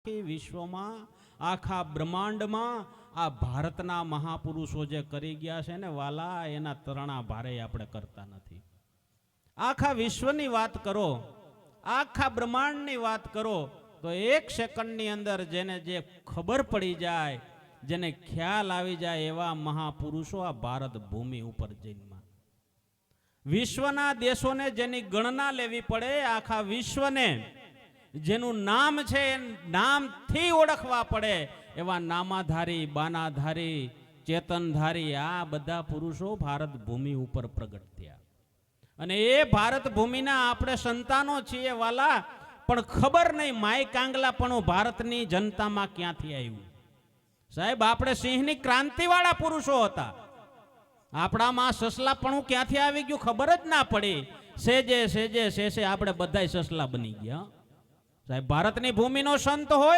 આખી વિશ્વમાં આખા બ્રહ્માંડમાં આ ભારતના મહાપુરુષો જે કરી ગયા છે ને વાલા, એના તરણા ભારે આપણે કરતા નથી. આખા વિશ્વની વાત કરો, આખા બ્રહ્માંડની વાત કરો તો એક સેકન્ડની અંદર જેને જે ખબર પડી જાય, જેને ખ્યાલ આવી જાય એવા મહાપુરુષો આ ભારત ભૂમિ ઉપર જન્મ્યા. વિશ્વના દેશોને જેની ગણના લેવી પડે, આખા વિશ્વને જેનું નામ છે નામથી ઓળખવા પડે એવા નામાધારી, બાનાધારી, ચેતનધારી આ બધા પુરુષો ભારત ભૂમિ ઉપર પ્રગટ થયા. અને એ ભારત ભૂમિના આપણે સંતાનો છીએ વાલા, પણ ખબર નહીં માય કાંગલાપણું ભારતની જનતામાં ક્યાંથી આવ્યું. સાહેબ, આપણે સિંહની ક્રાંતિવાળા પુરુષો હતા. આપણામાં સસલાપણું ક્યાંથી આવી ગયું ખબર જ ના પડી. સેજે સેજે શેષે આપણે બધાય સસલા બની ગયા. સાહેબ, ભારતની ભૂમિનો સંત હોય